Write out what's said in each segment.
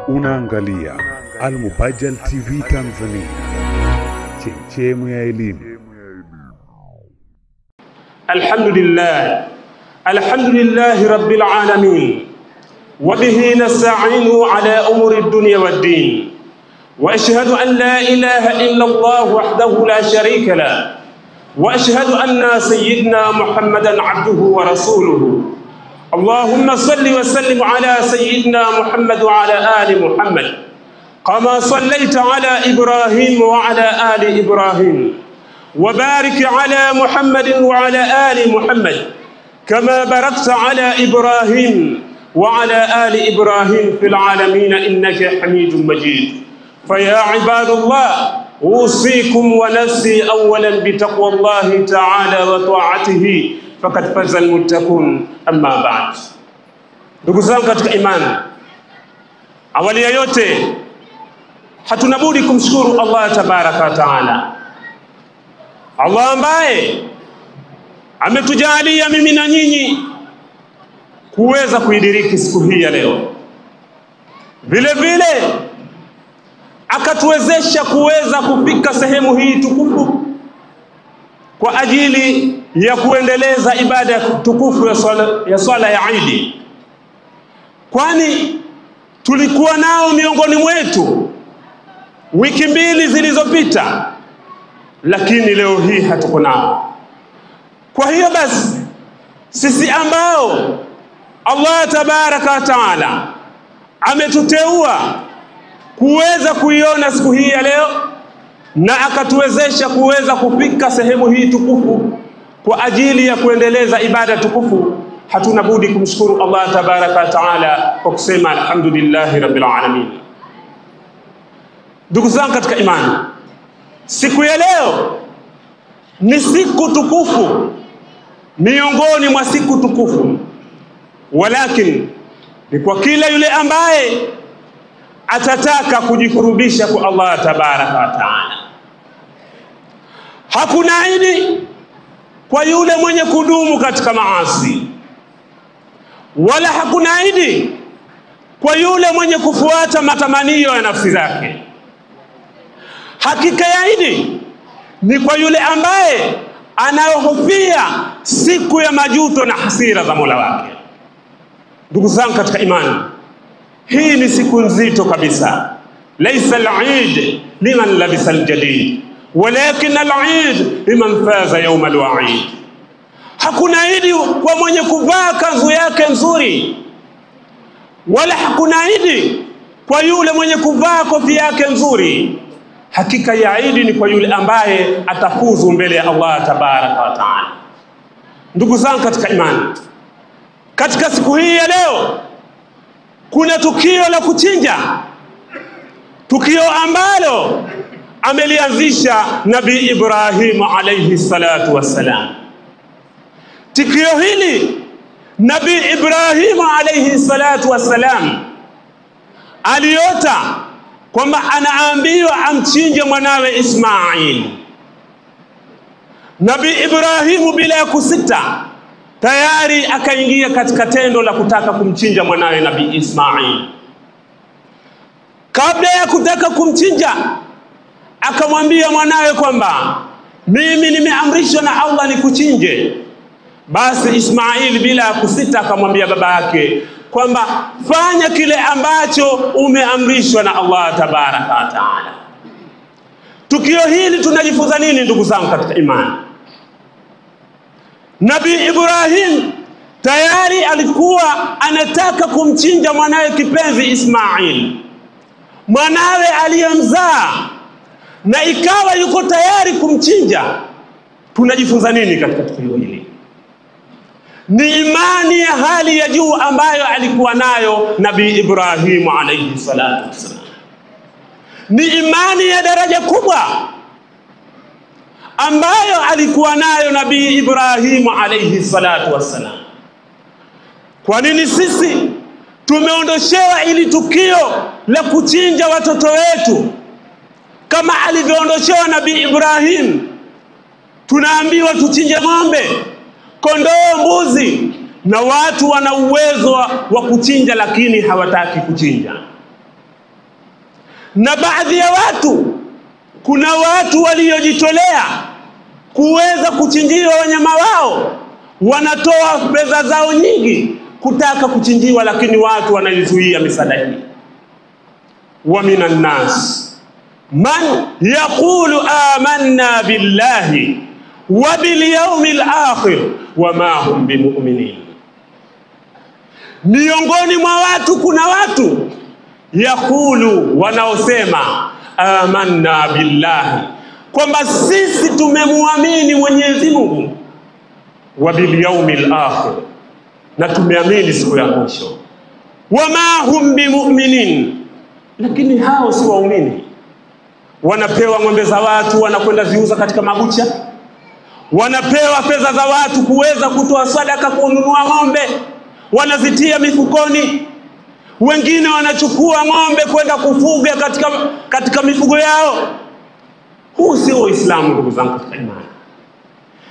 Unaangalia Al-Mubajjal TV Tanzania, chemchemu ya elimu. Alhamdulillah rabbil alamin, wa bihi nasta'inu ala umuri ad-dunya wad-din, wa ashhadu an la ilaha illa Allah wahdahu la sharika lahu, wa ashhadu anna sayyidina Muhammadan abduhu wa rasuluhu. اللهم صل وسلم على سيدنا محمد وعلى آل محمد كما صليت على إبراهيم وعلى آل إبراهيم، وبارك على محمد وعلى آل محمد كما باركت على إبراهيم وعلى آل إبراهيم في العالمين إنك حميد مجيد. فيا عباد الله، أوصيكم ونفسي أولا بتقوى الله تعالى وطاعته فقد فاز المتقون. Amma ba'd. Ndugu zangu katika imani, awali ya yote hatuna budi kumshukuru Allah tabaraka wa taala, Allah ambaye ametujalia mimi na nyinyi kuweza kuidiriki siku hii ya leo, vile vile akatuwezesha kuweza kufika sehemu hii tukufu kwa ajili ya kuendeleza ibada ya tukufu ya swala ya Eid, kwani tulikuwa nao miongoni mwetu wiki mbili zilizopita, lakini leo hii hatuko nao. Kwa hiyo basi sisi ambao Allah tabaraka wa taala ametuteua kuweza kuiona siku hii ya leo na akatuwezesha kuweza kufika sehemu hii tukufu kwa ajili ya kuendeleza ibada tukufu, hatuna budi kumshukuru Allah tabaraka wa taala kwa kusema alhamdulillah rabbil alamin. Ndugu zangu katika imani, siku ya leo ni siku tukufu miongoni mwa siku tukufu, walakin ni kwa kila yule ambaye atataka kujikurubisha kwa Allah tabaraka wa taala. Hakuna Eid kwa yule mwenye kudumu katika maasi, wala hakuna Eid kwa yule mwenye kufuata matamanio ya nafsi zake. Hakika ya Eid ni kwa yule ambaye anayohofia siku ya majuto na hasira za Mola wake. Ndugu zangu katika imani, hii ni siku nzito kabisa. Laysa al-Eid liman labisa al-jadid, walakin al-Eid liman faza yawm al-wa'id. Hakuna Eid kwa mwenye kuvaa kanzu yake nzuri, wala hakuna Eid kwa yule mwenye kuvaa kofia yake nzuri. Hakika ya Eid ni kwa yule ambaye atafuzu mbele ya Allah tabaraka wa taala. Ndugu zangu katika imani, katika siku hii ya leo kuna tukio la kuchinja, tukio ambalo amelianzisha Nabii Ibrahim alayhi salatu wassalam. Tukio hili Nabii Ibrahim alayhi salatu wassalam aliota kwamba anaambiwa amchinje mwanawe Ismail. Nabii Ibrahim bila ya kusita tayari akaingia katika tendo la kutaka kumchinja mwanawe Nabii Ismail. Kabla ya kutaka kumchinja, akamwambia mwanawe kwamba mimi nimeamrishwa na Allah nikuchinje. Basi Ismail bila ya kusita akamwambia baba yake kwamba fanya kile ambacho umeamrishwa na Allah tabaraka wa taala. Tukio hili tunajifunza nini ndugu zangu katika imani? Nabii Ibrahim tayari alikuwa anataka kumchinja mwanawe kipenzi Ismail, mwanawe aliyemzaa, na ikawa yuko tayari kumchinja. Tunajifunza nini katika tukio hili? Ni imani ya hali ya juu ambayo alikuwa nayo Nabii Ibrahim alayhi salatu wasallam. Ni imani ya daraja kubwa ambayo alikuwa nayo Nabii Ibrahim alayhi salatu wassalam. Kwa nini sisi tumeondoshewa ili tukio la kuchinja watoto wetu kama alivyoondoshewa Nabii Ibrahim? Tunaambiwa tuchinje ng'ombe, kondoo, mbuzi, na watu wana uwezo wa kuchinja lakini hawataki kuchinja. Na baadhi ya watu, kuna watu waliojitolea kuweza kuchinjiwa wanyama wao, wanatoa pesa zao nyingi kutaka kuchinjiwa, lakini watu wanaizuia misaada hii. Wa minan nas man yaqulu amanna billahi wa bil yawmil akhir wa ma hum bimu'minin. Miongoni mwa watu kuna watu yaqulu, wanaosema amanna billahi, kwamba sisi tumemuamini Mwenyezi Mungu, wa bil yawmil akhir, na tumeamini siku ya mwisho, wa ma hum bimu'minin, lakini hao si waumini. Wanapewa ng'ombe za watu, wanakwenda ziuza katika mabucha, wanapewa pesa za watu kuweza kutoa sadaka kununua ng'ombe, wanazitia mifukoni. Wengine wanachukua ng'ombe kwenda kufuga katika mifugo yao. Huu sio Uislamu, ndugu zangu katika imani.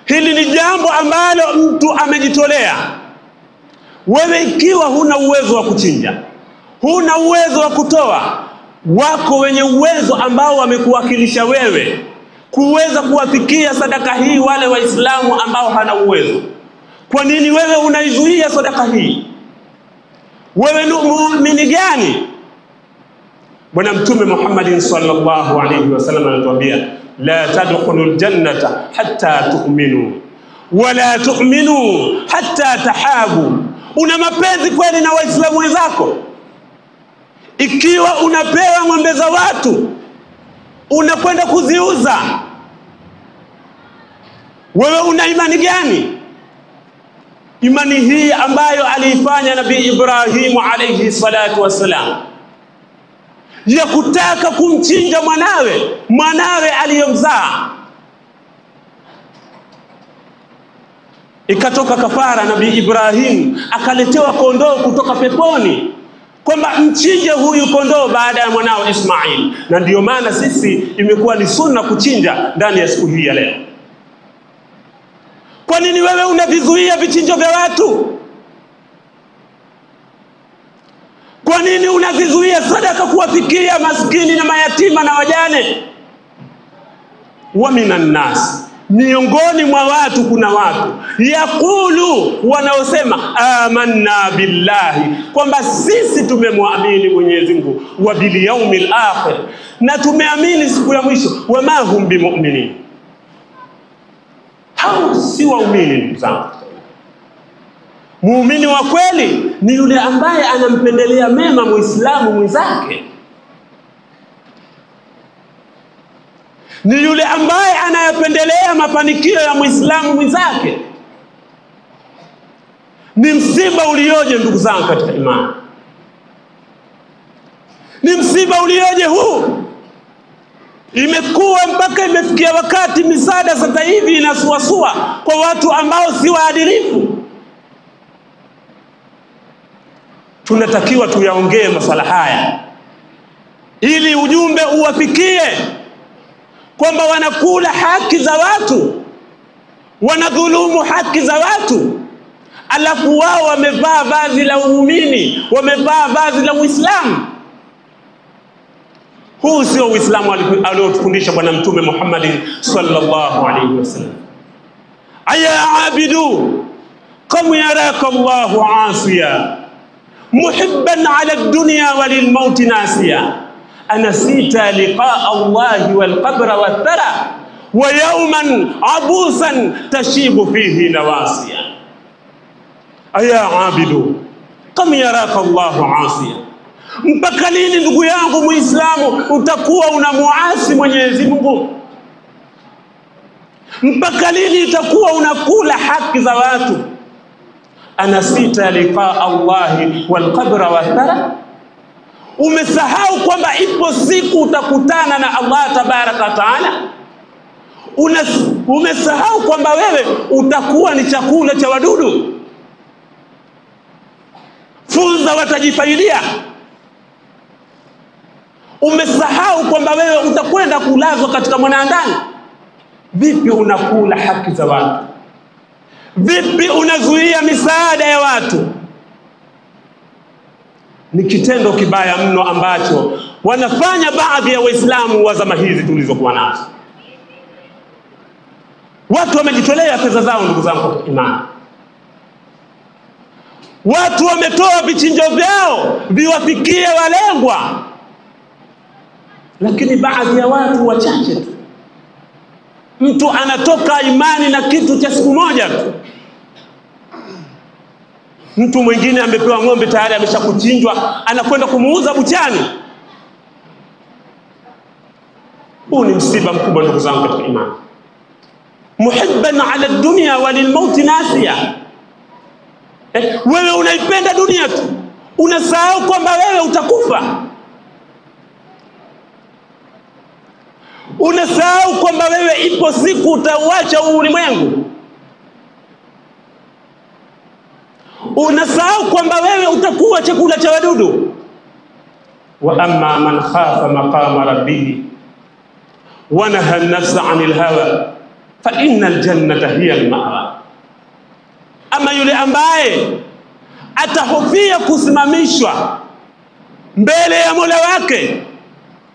Hili ni jambo ambalo mtu amejitolea. Wewe ikiwa huna uwezo wa kuchinja, huna uwezo wa kutoa, wako wenye uwezo ambao wamekuwakilisha wewe kuweza kuwafikia sadaka hii wale Waislamu ambao hana uwezo. Kwa nini wewe unaizuia sadaka hii? Wewe ni muumini gani? Bwana Mtume Muhammad sallallahu alayhi wasallam anatuambia, la tadkhulul jannata hatta tu'minu wa la tu'minu hatta tahabu. Una mapenzi kweli na Waislamu wenzako? Ikiwa unapewa ng'ombe za watu, unakwenda kuziuza, wewe una imani gani? Imani hii ambayo aliifanya Nabii Ibrahim alayhi salatu wasalam, ya kutaka kumchinja mwanawe aliyomzaa. Ikatoka kafara, Nabii Ibrahim akaletewa kondoo kutoka peponi, kwamba mchinje huyu kondoo baada ya mwanao Ismail. Na ndiyo maana sisi imekuwa ni sunna kuchinja ndani ya siku hii ya leo. Kwa nini wewe unavizuia vichinjo vya watu? Kwa nini unavizuia sadaka kuwafikia maskini na mayatima na wajane? Wa minan nas, miongoni mwa watu kuna watu yaqulu, wanaosema amanna billahi, kwamba sisi tumemwamini Mwenyezi Mungu, wa bil yawmil akhir, na tumeamini siku ya mwisho, wa ma hum bimu'minin. Hao si waumini, ndugu zangu. Muumini wa kweli ni yule ambaye anampendelea mema Muislamu mwenzake, ni yule ambaye anayapendelea mafanikio ya Muislamu mwenzake. Ni msiba ulioje, ndugu zangu katika imani! Ni msiba ulioje huu! Imekuwa mpaka imefikia wakati misaada sasa hivi inasuasua kwa watu ambao si waadilifu. Tunatakiwa tuyaongee masuala haya ili ujumbe uwafikie, kwamba wanakula haki za watu, wanadhulumu haki za watu, alafu wao wamevaa vazi la uumini, wamevaa vazi la Uislamu. Huu sio Uislamu aliotufundisha Bwana Mtume Muhammad sallallahu alayhi wasallam. Aya abidu kam yaraka Allahu asiya muhibban ala ad-dunya walil maut nasiya, anasita liqaa Allah wal qabra wat thara wa yawman abusan tashibu fihi nawasiya. Aya abidu kam yaraka Allahu asiya, mpaka lini ndugu yangu Muislamu utakuwa unamuasi Mwenyezi Mungu? Mpaka lini utakuwa unakula haki za watu? Anasita liqaa Allah wal qabra wa thara, umesahau kwamba ipo siku utakutana na Allah tabaraka taala. Umesahau kwamba wewe utakuwa ni chakula cha wadudu, funza watajifaidia. Umesahau kwamba wewe utakwenda kulazwa katika mwanandani. Vipi unakula haki za watu? Vipi unazuia misaada ya watu? Ni kitendo kibaya mno ambacho wanafanya baadhi ya Waislamu wa zama hizi tulizokuwa nazo. Watu wamejitolea pesa zao, ndugu zangu imani. Watu wametoa vichinjo vyao viwafikie walengwa. Lakini baadhi ya watu wachache tu. Mtu anatoka imani na kitu cha siku moja tu. Mtu mwingine amepewa ng'ombe tayari ameshakuchinjwa, anakwenda kumuuza buchani. Huu ni msiba mkubwa ndugu zangu katika imani. Muhibban ala dunya walilmaut nasiya. Wewe unaipenda dunia tu, unasahau kwamba wewe utakufa. Unasahau kwamba wewe ipo siku utauacha ulimwengu. Unasahau kwamba wewe utakuwa chakula cha wadudu. Wa amma man khafa maqama rabbih wa nahaa an-nafsa 'anil hawa fa innal jannata hiya al-ma'wa. Ama yule ambaye atahofia kusimamishwa mbele ya Mola wake,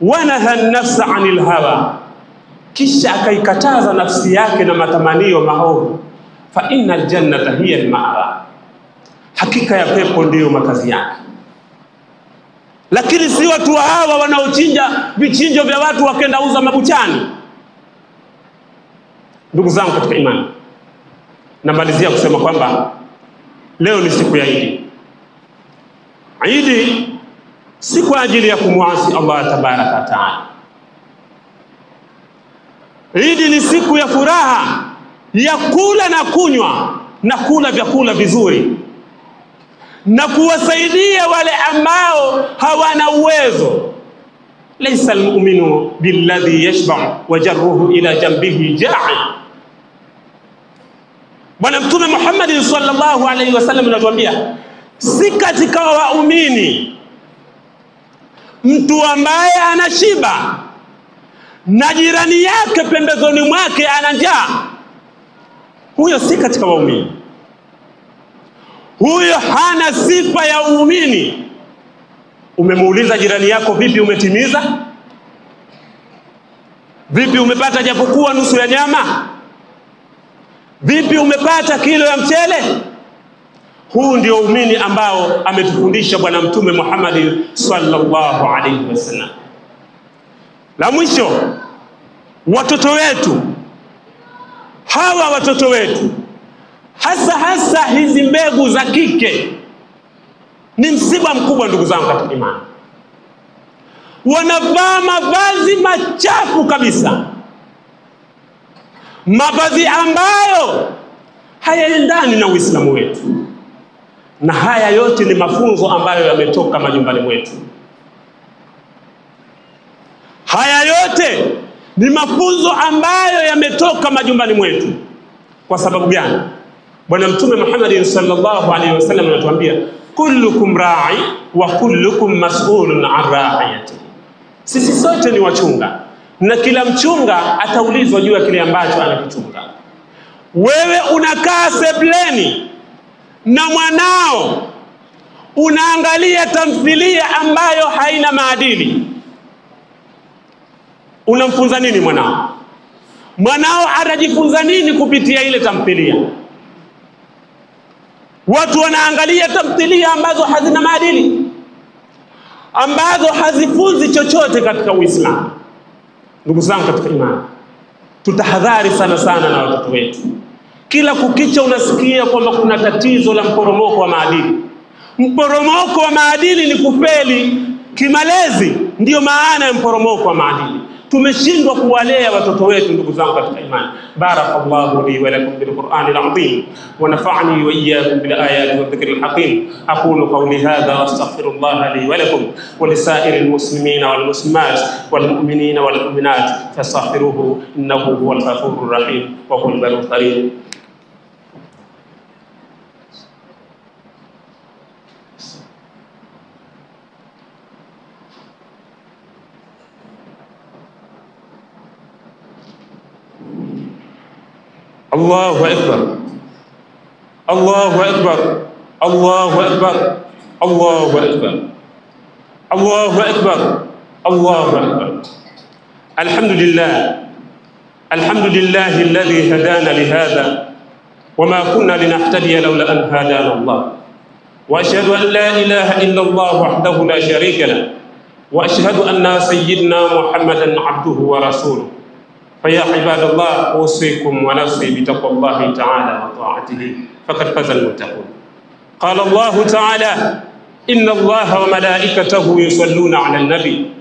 wa nahaa an-nafsa 'anil hawa, kisha akaikataza nafsi yake na matamanio maovu, fa innal jannata hiya al-ma'wa, hakika ya pepo ndiyo makazi yake. Lakini si watu hawa wanaochinja vichinjo vya watu wakenda uza mabuchani. Ndugu zangu katika imani, namalizia kusema kwamba leo ni siku ya Idi. Idi si kwa ajili ya kumwasi Allah tabaraka wa taala. Idi ni siku ya furaha ya kula na kunywa na kula vyakula vizuri na kuwasaidia wale ambao hawana uwezo. Laysa almu'minu billadhi yashba'u wa jarruhu ila jambihi ja'i. Bwana Mtume Muhammad sallallahu alaihi wasallam anatuambia, si katika waumini mtu ambaye anashiba na jirani yake pembezoni mwake ana njaa. Huyo si katika waumini. Huyo hana sifa ya uumini. Umemuuliza jirani yako, vipi umetimiza? Vipi umepata japokuwa nusu ya nyama? Vipi umepata kilo ya mchele? Huu ndio uumini ambao ametufundisha Bwana Mtume Muhammad sallallahu alaihi wasallam. La mwisho, watoto wetu, hawa watoto wetu, hasa hizi mbegu za kike, ni msiba mkubwa ndugu zangu katika imani. Wanavaa mavazi machafu kabisa, mavazi ambayo hayaendani na Uislamu wetu. Na haya yote ni mafunzo ambayo yametoka majumbani mwetu. Haya yote ni mafunzo ambayo yametoka majumbani mwetu. Kwa sababu gani? Bwana Mtume Muhammad sallallahu alaihi wasallam anatuambia, kullukum ra'i wa kullukum mas'ulun 'an ra'iyatihi. Sisi sote ni wachunga na kila mchunga ataulizwa juu ya kile ambacho anakichunga. Wewe unakaa sebleni na mwanao unaangalia tamthilia ambayo haina maadili, unamfunza nini mwanao? Mwanao atajifunza nini kupitia ile tamthilia? Watu wanaangalia tamthilia ambazo hazina maadili, ambazo hazifunzi chochote katika Uislamu. Ndugu zangu katika imani, tutahadhari sana na watoto wetu. Kila kukicha unasikia kwamba kuna tatizo la mporomoko wa maadili. Mporomoko wa maadili ni kufeli kimalezi, ndiyo maana ya mporomoko wa maadili. Tumeshindwa kuwalea watoto wetu ndugu zangu katika imani. Barakallahu li wa lakum bil Qur'anil azim wa nafa'ani wa iyyakum bil ayati wa dhikril hakim. Aqulu qawli hadha wa astaghfirullah li wa lakum wa lisairil muslimina wal muslimat wal mu'minina wal mu'minat fastaghfiruhu innahu huwal ghafurur rahim wa huwal barrul karim. الله أكبر الله أكبر الله أكبر الله أكبر Allahu akbar, Allahu akbar. Alhamdulillah, alhamdulillahi alladhi hadana lihadha wama kunna linahtadiya lawla an hadana Allah. Wa ashhadu an la ilaha illa Allah wahdahu la sharika lahu wa ashhadu anna sayyidina Muhammadan abduhu wa rasuluhu. Faya ibadallah, usikum wa nafsi bitaqwallahi ta'ala wa ta'atihi faqad faza al-muttaqun. Qala Allah ta'ala: inna Allah wa malaikatahu yusalluna 'alan nabi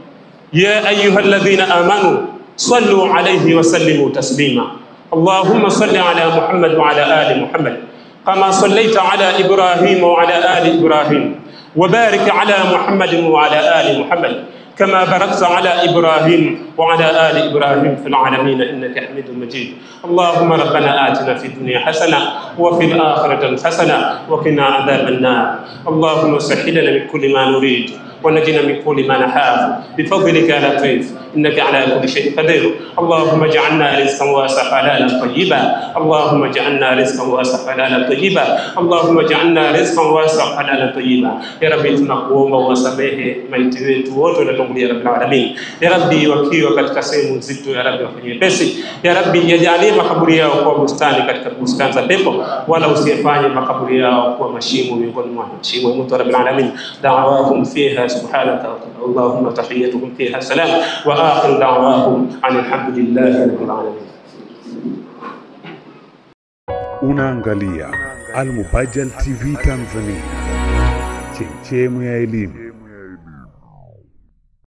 ya ayyuhalladhina amanu sallu 'alayhi wa sallimu taslima. Allahumma salli 'ala Muhammad wa 'ala ali Muhammad kama sallaita 'ala Ibrahim wa 'ala ali Ibrahim wa barik 'ala Muhammad wa 'ala ali Muhammad كما باركت على إبراهيم وعلى آل إبراهيم في العالمين إنك حميد مجيد. اللهم ربنا آتنا في الدنيا حسنة وفي الآخرة حسنة وقنا عذاب النار. اللهم سهل لنا من كل ما نريد ونجنا من كل ما نخاف بفضلك يا لطيف إنك على كل شيء قدير. اللهم اجعلنا رزقا واسعا حلالا طيبا. اللهم اجعلنا رزقا واسعا حلالا طيبا. اللهم اجعلنا رزقا واسعا حلالا طيبا. يا ربي tunakuomba uwasamehe maiti wetu wote waliotangulia rabbil alamin. Ya Rabbi, wakiwa katika sehemu nzito, ya Rabbi wafanyie pesi. Ya Rabbi, yajalie makaburi yao kuwa bustani katika bustani za pepo, wala usifanye makaburi yao kuwa mashimo miongoni mwa mashimo ya moto rabbil alamin. Da'awahum fiha سبحانك اللهم تحيتهم فيها سلام وآخر دعواهم عن الحمد لله رب العالمين. Unaangalia Al Mubajjal TV Tanzania, chemchemu ya elimu.